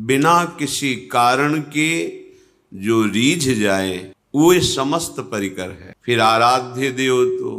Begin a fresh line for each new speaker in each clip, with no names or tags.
बिना किसी कारण के जो रीझ जाए वो समस्त परिकर है। फिर आराध्य देव तो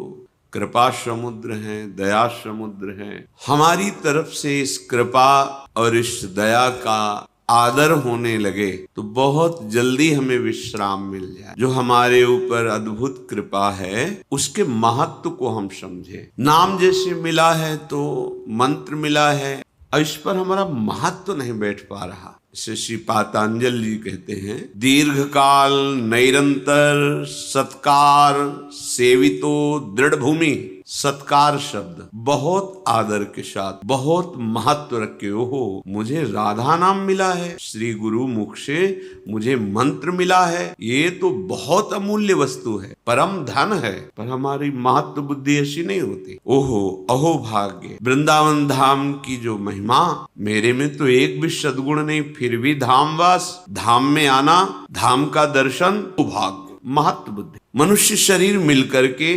कृपा समुद्र है, दया समुद्र है। हमारी तरफ से इस कृपा और इस दया का आदर होने लगे तो बहुत जल्दी हमें विश्राम मिल जाए। जो हमारे ऊपर अद्भुत कृपा है उसके महत्व को हम समझे। नाम जैसे मिला है तो मंत्र मिला है और इस पर हमारा महत्व नहीं बैठ पा रहा। इसे श्री पातंजलि जी कहते हैं, दीर्घकाल निरंतर सत्कार सेवितो दृढ़ भूमि। सत्कार शब्द बहुत आदर के साथ बहुत महत्व रखे हो। मुझे राधा नाम मिला है, श्री गुरु मुख से मुझे मंत्र मिला है, ये तो बहुत अमूल्य वस्तु है, परम धन है। पर हमारी महत्व बुद्धि ऐसी नहीं होती। ओहो अहो भाग्य, वृंदावन धाम की जो महिमा, मेरे में तो एक भी सद्गुण नहीं, फिर भी धामवास, धाम में आना, धाम का दर्शन, भाग्य, महत्व बुद्धि। मनुष्य शरीर मिलकर के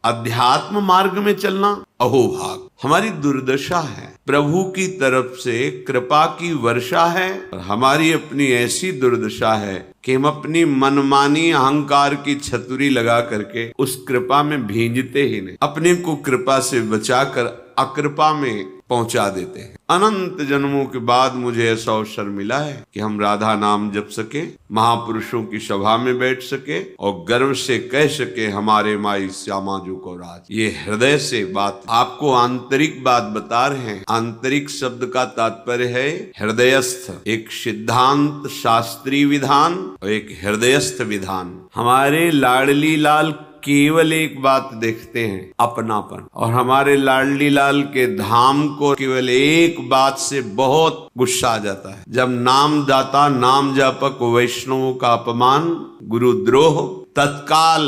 अध्यात्म मार्ग में चलना अहोभाग। हमारी दुर्दशा है, प्रभु की तरफ से कृपा की वर्षा है और हमारी अपनी ऐसी दुर्दशा है कि हम अपनी मनमानी अहंकार की छतुरी लगा करके उस कृपा में भींजते ही नहीं, अपने को कृपा से बचाकर अकृपा में पहुंचा देते हैं। अनंत जन्मों के बाद मुझे ऐसा अवसर मिला है कि हम राधा नाम जप सके, महापुरुषों की सभा में बैठ सके और गर्व से कह सके हमारे माई श्यामा जो को राज। ये हृदय से बात, आपको आंतरिक बात बता रहे हैं। आंतरिक शब्द का तात्पर्य है हृदयस्थ, एक सिद्धांत शास्त्रीय विधान और एक हृदयस्थ विधान। हमारे लाडली लाल केवल एक बात देखते हैं, अपनापन, और हमारे लाडली लाल के धाम को केवल एक बात से बहुत गुस्सा आ जाता है, जब नाम दाता नाम जापक वैष्णवों का अपमान, गुरुद्रोह, तत्काल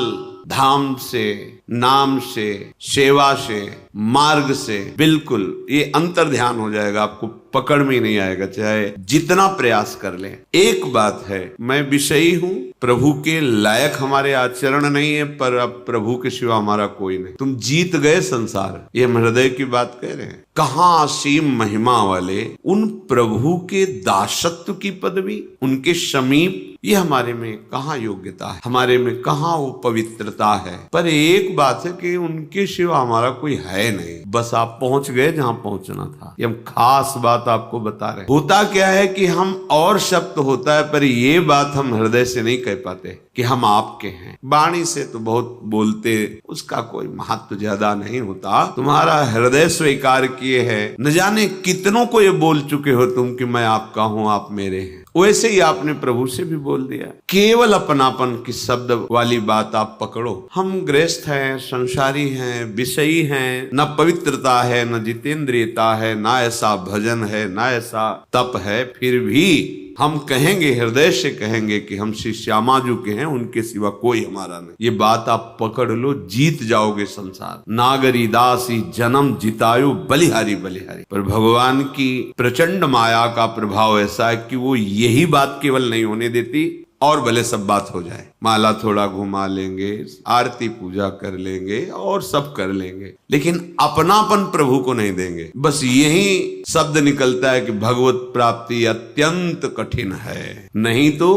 धाम से, नाम से, सेवा से, मार्ग से बिल्कुल ये अंतर ध्यान हो जाएगा, आपको पकड़ में नहीं आएगा चाहे जितना प्रयास कर लें। एक बात है, मैं विषयी हूं, प्रभु के लायक हमारे आचरण नहीं है, पर अब प्रभु के सिवा हमारा कोई नहीं। तुम जीत गए संसार, ये हम हृदय की बात कह रहे हैं। कहाँ असीम महिमा वाले उन प्रभु के दासत्व की पदवी, उनके समीप, ये हमारे में कहाँ योग्यता है, हमारे में कहाँ वो पवित्रता है। पर एक बात है कि उनके सिवा हमारा कोई है नहीं, बस आप पहुंच गए जहां पहुंचना था। ये हम खास बात आपको बता रहे हैं। होता क्या है कि हम और शब्द होता है, पर ये बात हम हृदय से नहीं कह पाते कि हम आपके हैं। वाणी से तो बहुत बोलते, उसका कोई महत्व ज्यादा नहीं होता। तुम्हारा हृदय स्वीकार किए है, न जाने कितनों को ये बोल चुके हो तुम कि मैं आपका हूं, आप मेरे हैं। वैसे ही आपने प्रभु से भी बोल दिया। केवल अपनापन की शब्द वाली बात आप पकड़ो। हम गृहस्थ हैं, संसारी हैं, विषयी हैं, न पवित्रता है, न जितेंद्रियता है, न ऐसा भजन है, न ऐसा तप है, फिर भी हम कहेंगे, हृदय से कहेंगे कि हम श्री श्यामा जी के हैं, उनके सिवा कोई हमारा नहीं। ये बात आप पकड़ लो, जीत जाओगे संसार। नागरी दासी जन्म जितायु बलिहारी बलिहारी। पर भगवान की प्रचंड माया का प्रभाव ऐसा है कि वो यही बात केवल नहीं होने देती, और भले सब बात हो जाए, माला थोड़ा घुमा लेंगे, आरती पूजा कर लेंगे और सब कर लेंगे, लेकिन अपनापन प्रभु को नहीं देंगे। बस यही शब्द निकलता है कि भगवत प्राप्ति अत्यंत कठिन है, नहीं तो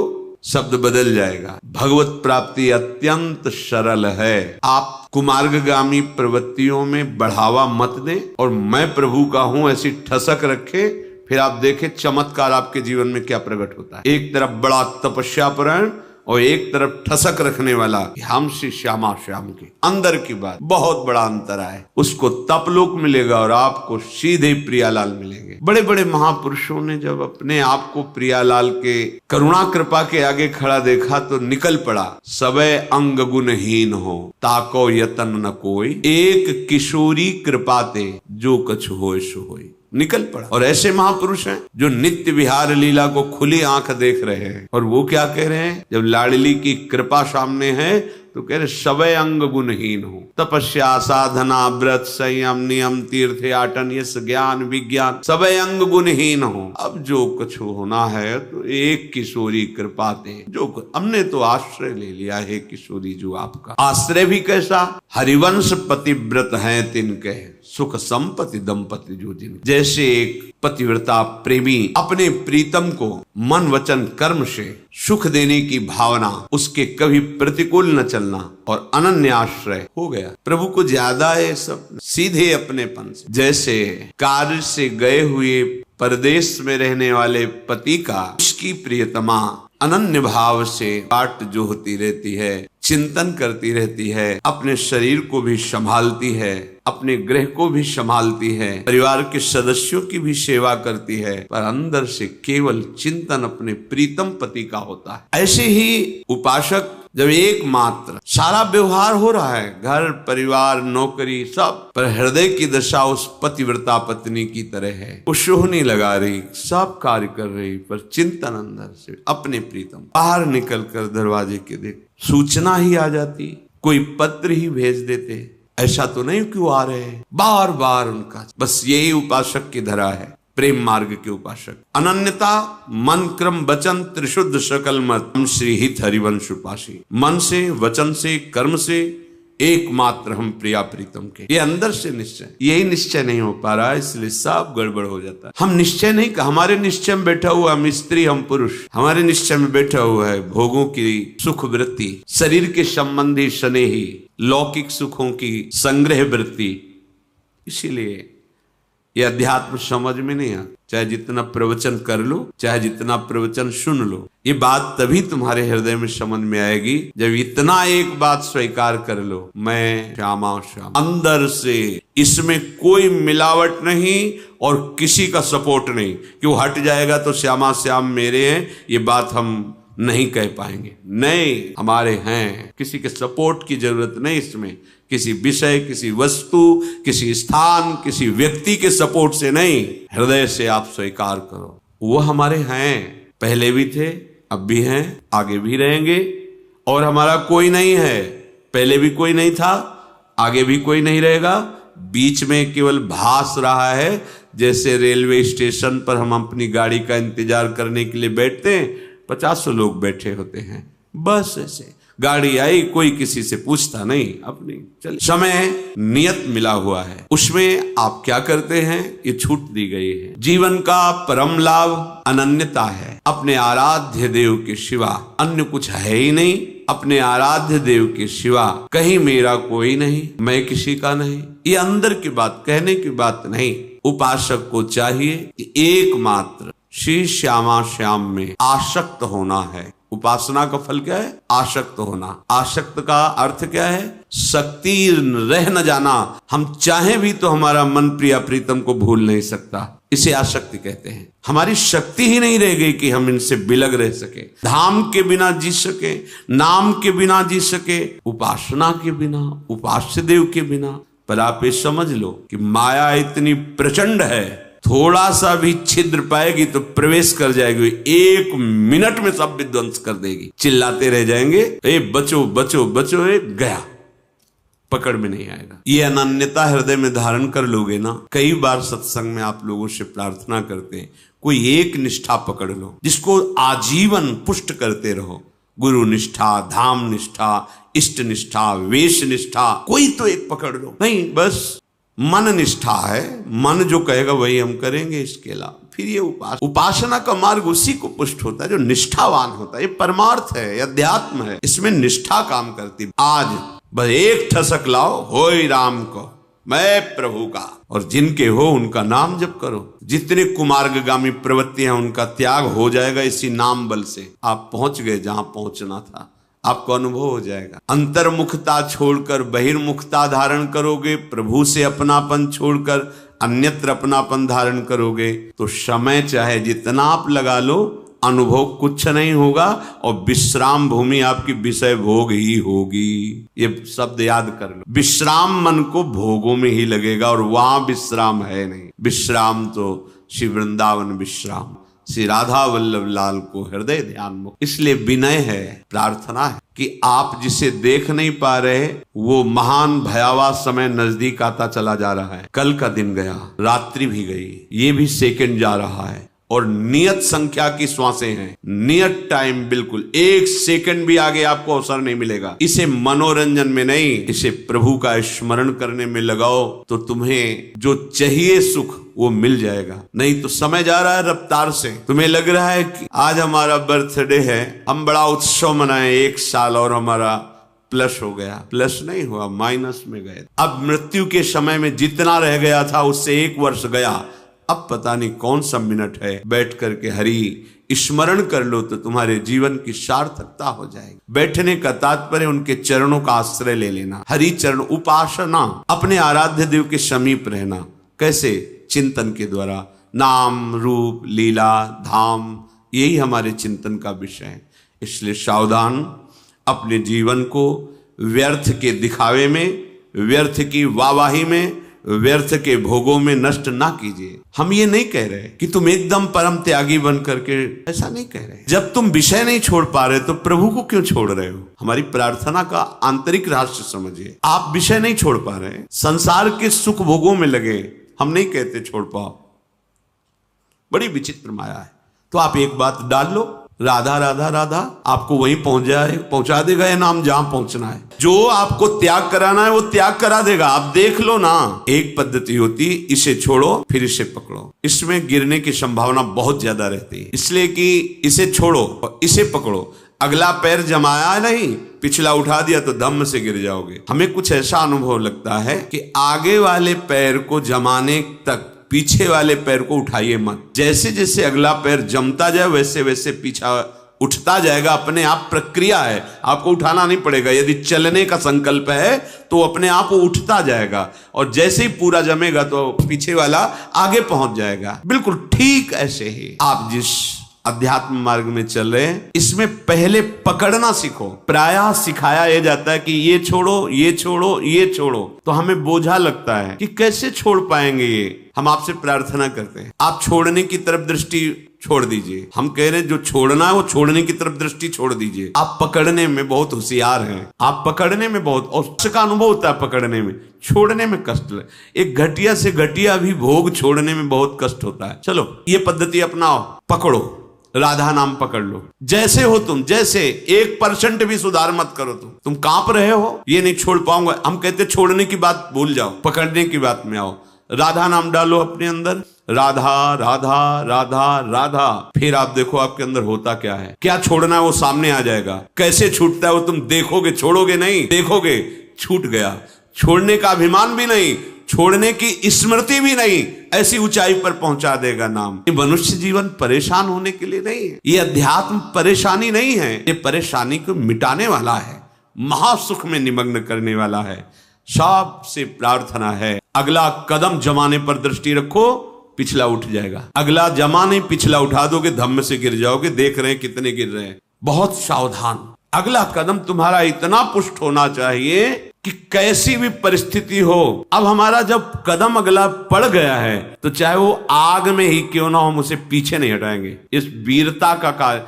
शब्द बदल जाएगा। भगवत प्राप्ति अत्यंत सरल है। आप कुमार्गगामी प्रवृत्तियों में बढ़ावा मत दें और मैं प्रभु का हूं ऐसी ठसक रखे, फिर आप देखें चमत्कार आपके जीवन में क्या प्रकट होता है। एक तरफ बड़ा तपस्यापरायण और एक तरफ ठसक रखने वाला, हम श्री श्यामा श्याम की अंदर की बात, बहुत बड़ा अंतर है। उसको तपलोक मिलेगा और आपको सीधे प्रियालाल मिलेंगे। बड़े बड़े महापुरुषों ने जब अपने आप को प्रियालाल के करुणा कृपा के आगे खड़ा देखा तो निकल पड़ा, सबे अंग गुणहीन हो ताको यतन न कोई, एक किशोरी कृपाते जो कछ होय सो होय। निकल पड़ा। और ऐसे महापुरुष हैं जो नित्य विहार लीला को खुली आंख देख रहे हैं। और वो क्या कह रहे हैं, जब लाडली की कृपा सामने है तो कह रहे सबे अंग गुणहीन हो, तपस्या साधना व्रत संयम नियम तीर्थ आटन यश ज्ञान विज्ञान सबे अंग गुणहीन हो। अब जो कुछ होना है तो एक किशोरी कृपा दे, जो हमने तो आश्रय ले लिया है किशोरी जो आपका आश्रय भी कैसा, हरिवंश पतिव्रत है तिनके सुख संपत्ति दंपति जो जिन। जैसे जैसे एक पतिव्रता प्रेमी अपने प्रीतम को मन वचन कर्म से सुख देने की भावना, उसके कभी प्रतिकूल न चलना और अनन्य आश्रय हो गया। प्रभु को ज्यादा है सब, सीधे अपनेपन से। जैसे कार्य से गए हुए परदेश में रहने वाले पति का उसकी प्रियतमा अनन्य भाव से बाट जो होती रहती है, चिंतन करती रहती है, अपने शरीर को भी संभालती है, अपने गृह को भी संभालती है, परिवार के सदस्यों की भी सेवा करती है, पर अंदर से केवल चिंतन अपने प्रीतम पति का होता है। ऐसे ही उपासक जब एकमात्र सारा व्यवहार हो रहा है, घर परिवार नौकरी सब, पर हृदय की दशा उस पतिव्रता पत्नी की तरह है। वो सोहनी लगा रही, सब कार्य कर रही, पर चिंतन अंदर से अपने प्रीतम। बाहर निकल कर दरवाजे के देख, सूचना ही आ जाती, कोई पत्र ही भेज देते, ऐसा तो नहीं कि वो आ रहे हैं, बार बार उनका। बस यही उपासक की धरा है, प्रेम मार्ग के उपासक। अनन्यता मन क्रम वचन त्रिशुद्ध सकल मत श्री हित हरिवंश उपासी। मन से, वचन से, कर्म से एकमात्र हम प्रिया प्रीतम के। ये अंदर से निश्चय, यही निश्चय नहीं हो पा रहा है, इसलिए सब गड़बड़ हो जाता है। हम निश्चय नहीं, हमारे निश्चय में बैठा हुआ हम स्त्री हम पुरुष, हमारे निश्चय में बैठा हुआ है भोगों की सुख वृत्ति, शरीर के संबंधी स्नेही, लौकिक सुखों की संग्रह वृत्ति। इसीलिए ये अध्यात्म समझ में नहीं आता। चाहे जितना प्रवचन कर लो, चाहे जितना प्रवचन सुन लो, ये बात तभी तुम्हारे हृदय में समझ में आएगी जब इतना एक बात स्वीकार कर लो, मैं श्यामा श्याम अंदर से। इसमें कोई मिलावट नहीं और किसी का सपोर्ट नहीं कि वो हट जाएगा तो श्यामा श्याम मेरे हैं, ये बात हम नहीं कह पाएंगे। नहीं, हमारे हैं, किसी के सपोर्ट की जरूरत नहीं इसमें, किसी विषय, किसी वस्तु, किसी स्थान, किसी व्यक्ति के सपोर्ट से नहीं, हृदय से आप स्वीकार करो वो हमारे हैं, पहले भी थे, अब भी हैं, आगे भी रहेंगे। और हमारा कोई नहीं है, पहले भी कोई नहीं था, आगे भी कोई नहीं रहेगा, बीच में केवल भास रहा है। जैसे रेलवे स्टेशन पर हम अपनी गाड़ी का इंतजार करने के लिए बैठते हैं, 50 लोग बैठे होते हैं, बस ऐसे गाड़ी आई, कोई किसी से पूछता नहीं, अपनी चल। समय नियत मिला हुआ है, उसमें आप क्या करते हैं ये छूट दी गई है। जीवन का परम लाभ अनन्यता है, अपने आराध्य देव के सिवा अन्य कुछ है ही नहीं। अपने आराध्य देव के सिवा कहीं मेरा कोई नहीं, मैं किसी का नहीं। ये अंदर की बात, कहने की बात नहीं। उपासक को चाहिए कि एकमात्र श्री श्यामा श्याम में आसक्त होना है। उपासना का फल क्या है? आसक्त होना। आसक्त का अर्थ क्या है? शक्ति रह न जाना। हम चाहे भी तो हमारा मन प्रिया प्रीतम को भूल नहीं सकता, इसे आसक्ति कहते हैं। हमारी शक्ति ही नहीं रह गई कि हम इनसे बिलग रह सके, धाम के बिना जी सके, नाम के बिना जी सके, उपासना के बिना, उपास्य देव के बिना। पर आप ये समझ लो कि माया इतनी प्रचंड है, थोड़ा सा भी छिद्र पाएगी तो प्रवेश कर जाएगी, 1 मिनट में सब विध्वंस कर देगी। चिल्लाते रह जाएंगे, ए बचो बचो बचो, ए गया, पकड़ में नहीं आएगा। ये अनन्यता हृदय में धारण कर लोगे ना। कई बार सत्संग में आप लोगों से प्रार्थना करते हैं, कोई एक निष्ठा पकड़ लो जिसको आजीवन पुष्ट करते रहो। गुरु निष्ठा, धाम निष्ठा, इष्ट निष्ठा, वेश निष्ठा, कोई तो एक पकड़ लो। नहीं, बस मन निष्ठा है, मन जो कहेगा वही हम करेंगे, इसके अलावा फिर ये उपासना का मार्ग उसी को पुष्ट होता है जो निष्ठावान होता है। ये परमार्थ है, अध्यात्म है, इसमें निष्ठा काम करती। आज बस एक ठसक लाओ, होय राम को, मैं प्रभु का, और जिनके हो उनका नाम जप करो। जितने कुमार्गगामी प्रवृत्ति हैं उनका त्याग हो जाएगा इसी नाम बल से। आप पहुंच गए जहां पहुंचना था, आपको अनुभव हो जाएगा। अंतर्मुखता छोड़कर बहिर्मुखता धारण करोगे, प्रभु से अपनापन छोड़कर अन्यत्र अपनापन धारण करोगे, तो समय चाहे जितना आप लगा लो, अनुभव कुछ नहीं होगा और विश्राम भूमि आपकी विषय भोग ही होगी। ये शब्द याद कर लो, विश्राम मन को भोगों में ही लगेगा और वहां विश्राम है नहीं। विश्राम तो श्री वृंदावन विश्राम, श्री राधा वल्लभ लाल को हृदय ध्यान मुक्त। इसलिए विनय है, प्रार्थना है कि आप जिसे देख नहीं पा रहे, वो महान भयावह समय नजदीक आता चला जा रहा है। कल का दिन गया, रात्रि भी गई, ये भी सेकंड जा रहा है और नियत संख्या की श्वासें हैं, नियत टाइम, बिल्कुल 1 सेकंड भी आगे आपको अवसर नहीं मिलेगा। इसे मनोरंजन में नहीं, इसे प्रभु का स्मरण करने में लगाओ तो तुम्हें जो चाहिए सुख वो मिल जाएगा। नहीं तो समय जा रहा है रफ्तार से, तुम्हें लग रहा है कि आज हमारा बर्थडे है, हम बड़ा उत्सव मनाएं, 1 साल और हमारा प्लस हो गया। प्लस नहीं हुआ, माइनस में गए। अब मृत्यु के समय में जितना रह गया था उससे 1 वर्ष गया, अब पता नहीं कौन सा मिनट है। बैठ करके हरि स्मरण कर लो तो तुम्हारे जीवन की सार्थकता हो जाएगी। बैठने का तात्पर्य उनके चरणों का आश्रय ले लेना, हरि चरण उपासना, अपने आराध्य देव के समीप रहना। कैसे? चिंतन के द्वारा, नाम रूप लीला धाम, यही हमारे चिंतन का विषय है। इसलिए सावधान, अपने जीवन को व्यर्थ के दिखावे में, व्यर्थ की वाहवाही में, व्यर्थ के भोगों में नष्ट ना कीजिए। हम ये नहीं कह रहे कि तुम एकदम परम त्यागी बन करके, ऐसा नहीं कह रहे। जब तुम विषय नहीं छोड़ पा रहे तो प्रभु को क्यों छोड़ रहे हो? हमारी प्रार्थना का आंतरिक रहस्य समझिए। आप विषय नहीं छोड़ पा रहे, संसार के सुख भोगों में लगे, हम नहीं कहते छोड़ पाओ, बड़ी विचित्र माया है। तो आप एक बात डाल लो, राधा राधा राधा, आपको वहीं पहुंचा देगा ये नाम जहां पहुंचना है। जो आपको त्याग कराना है वो त्याग करा देगा। आप देख लो ना, एक पद्धति होती, इसे छोड़ो फिर इसे पकड़ो। इसमें गिरने की संभावना बहुत ज्यादा रहती है, इसलिए कि इसे छोड़ो और इसे पकड़ो। अगला पैर जमाया नहीं, पिछला उठा दिया तो धम्म से गिर जाओगे। हमें कुछ ऐसा अनुभव लगता है कि आगे वाले पैर को जमाने तक पीछे वाले पैर को उठाइए मत। जैसे जैसे अगला पैर जमता जाए वैसे वैसे पीछा उठता जाएगा। अपने आप प्रक्रिया है, आपको उठाना नहीं पड़ेगा। यदि चलने का संकल्प है तो अपने आप वो उठता जाएगा, और जैसे ही पूरा जमेगा तो पीछे वाला आगे पहुंच जाएगा। बिल्कुल ठीक ऐसे ही आप जिस अध्यात्म मार्ग में चल रहे हैं, इसमें पहले पकड़ना सीखो। प्रायः सिखाया यह जाता है कि ये छोड़ो, ये छोड़ो, ये छोड़ो, तो हमें बोझा लगता है कि कैसे छोड़ पाएंगे ये। हम आपसे प्रार्थना करते हैं, आप छोड़ने की तरफ दृष्टि छोड़ दीजिए। हम कह रहे हैं जो छोड़ना है वो छोड़ने की तरफ दृष्टि छोड़ दीजिए। आप पकड़ने में बहुत होशियार हैं, आप पकड़ने में बहुत, और का अनुभव होता है पकड़ने में, छोड़ने में कष्ट है। एक घटिया से घटिया भी भोग छोड़ने में बहुत कष्ट होता है। चलो ये पद्धति अपनाओ, पकड़ो, राधा नाम पकड़ लो। जैसे हो तुम, जैसे 1% भी सुधार मत करो। तुम कांप रहे हो, ये नहीं छोड़ पाऊंगा। हम कहते छोड़ने की बात भूल जाओ, पकड़ने की बात में आओ। राधा नाम डालो अपने अंदर, राधा राधा राधा राधा। फिर आप देखो आपके अंदर होता क्या है। क्या छोड़ना है वो सामने आ जाएगा। कैसे छूटता है वो तुम देखोगे, छोड़ोगे नहीं, देखोगे छूट गया। छोड़ने का अभिमान भी नहीं, छोड़ने की स्मृति भी नहीं, ऐसी ऊंचाई पर पहुंचा देगा नाम। ये मनुष्य जीवन परेशान होने के लिए नहीं है, ये अध्यात्म परेशानी नहीं है, ये परेशानी को मिटाने वाला है, महासुख में निमग्न करने वाला है। सबसे प्रार्थना है, अगला कदम जमाने पर दृष्टि रखो, पिछला उठ जाएगा। अगला जमा नहीं, पिछला उठा दोगे, धम्म से गिर जाओगे। देख रहे हैं कितने गिर रहे हैं। बहुत सावधान। अगला कदम तुम्हारा इतना पुष्ट होना चाहिए कि कैसी भी परिस्थिति हो, अब हमारा जब कदम अगला पड़ गया है तो चाहे वो आग में ही क्यों ना हो, हम उसे पीछे नहीं हटाएंगे। इस वीरता का कार्य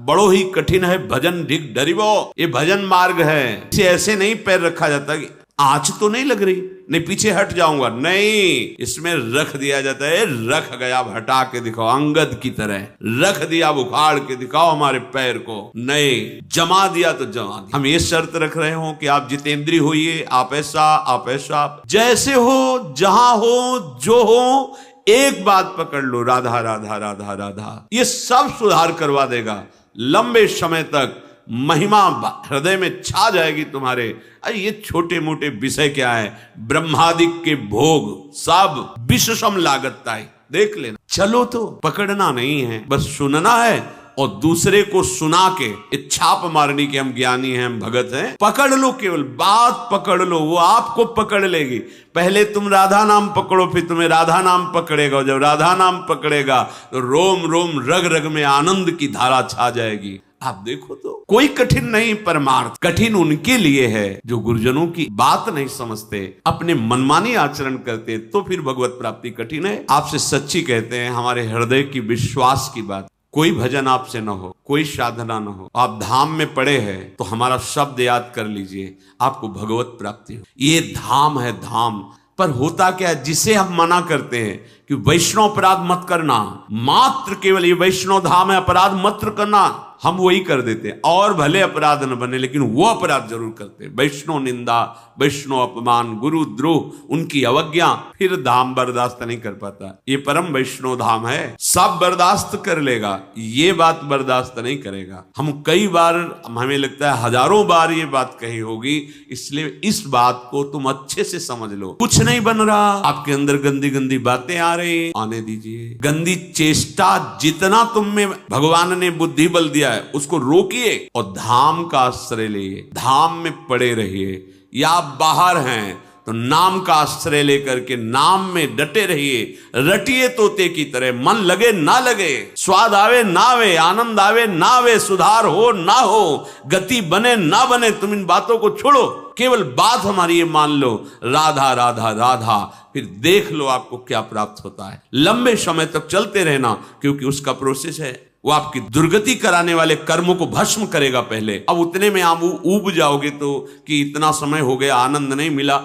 बड़ो ही कठिन है। भजन ढिक डरिबो, ये भजन मार्ग है। इसे ऐसे नहीं पैर रखा जाता कि आंच तो नहीं लग रही, नहीं पीछे हट जाऊंगा, नहीं, इसमें रख दिया जाता है। रख गया, हटा के दिखाओ, अंगद की तरह रख दिया, उखाड़ के दिखाओ हमारे पैर को। नहीं, जमा दिया तो जमा दिया। हम ये शर्त रख रहे हो कि आप जितेंद्रिय होइए, आप ऐसा, जैसे हो, जहां हो, जो हो, एक बात पकड़ लो, राधा राधा राधा राधा। ये सब सुधार करवा देगा। लंबे समय तक महिमा हृदय में छा जाएगी तुम्हारे। अरे ये छोटे मोटे विषय क्या है, ब्रह्मादिक के भोग सब विषम लागत है, देख लेना। चलो तो पकड़ना नहीं है, बस सुनना है और दूसरे को सुना के छाप मारनी कि हम ज्ञानी हैं, हम भगत हैं। पकड़ लो, केवल बात पकड़ लो, वो आपको पकड़ लेगी। पहले तुम राधा नाम पकड़ो, फिर तुम्हें राधा नाम पकड़ेगा। जब राधा नाम पकड़ेगा तो रोम रोम रग रग में आनंद की धारा छा जाएगी। आप देखो तो कोई कठिन नहीं परमार्थ। कठिन उनके लिए है जो गुरुजनों की बात नहीं समझते, अपने मनमानी आचरण करते, तो फिर भगवत प्राप्ति कठिन है। आपसे सच्ची कहते हैं, हमारे हृदय की विश्वास की बात। कोई भजन आपसे न हो, कोई साधना न हो, आप धाम में पड़े हैं तो हमारा शब्द याद कर लीजिए, आपको भगवत प्राप्ति हो। ये धाम है, धाम। पर होता क्या है, जिसे हम मना करते हैं कि वैष्णव अपराध मत करना, मात्र केवल ये वैष्णव धाम है, अपराध मत करना, हम वही कर देते हैं। और भले अपराध न बने लेकिन वो अपराध जरूर करते हैं। वैष्णव निंदा, वैष्णव अपमान, गुरु द्रोह, उनकी अवज्ञा, फिर धाम बर्दाश्त नहीं कर पाता। ये परम वैष्णव धाम है, सब बर्दाश्त कर लेगा, ये बात बर्दाश्त नहीं करेगा। हम कई बार, हमें लगता है हजारों बार ये बात कही होगी, इसलिए इस बात को तुम अच्छे से समझ लो। कुछ नहीं बन रहा, आपके अंदर गंदी गंदी बातें आ रही, आने दीजिए। गंदी चेष्टा जितना तुम में भगवान ने बुद्धि बल दिया है उसको रोकिए और धाम का आश्रय लिए, धाम में पड़े रहिए। या आप बाहर हैं तो नाम का आश्रय लेकर के नाम में डटे रहिए, रटिए तोते की तरह। मन लगे ना लगे, स्वाद आवे ना आवे, आनंद आवे ना आवे, सुधार हो ना हो, गति बने ना बने, तुम इन बातों को छोड़ो। केवल बात हमारी ये मान लो, राधा राधा राधा, फिर देख लो आपको क्या प्राप्त होता है। लंबे समय तक चलते रहना, क्योंकि उसका प्रोसेस है, वो आपकी दुर्गति कराने वाले कर्मों को भस्म करेगा पहले। अब उतने में आप ऊब जाओगे तो कि इतना समय हो गया, आनंद नहीं मिला,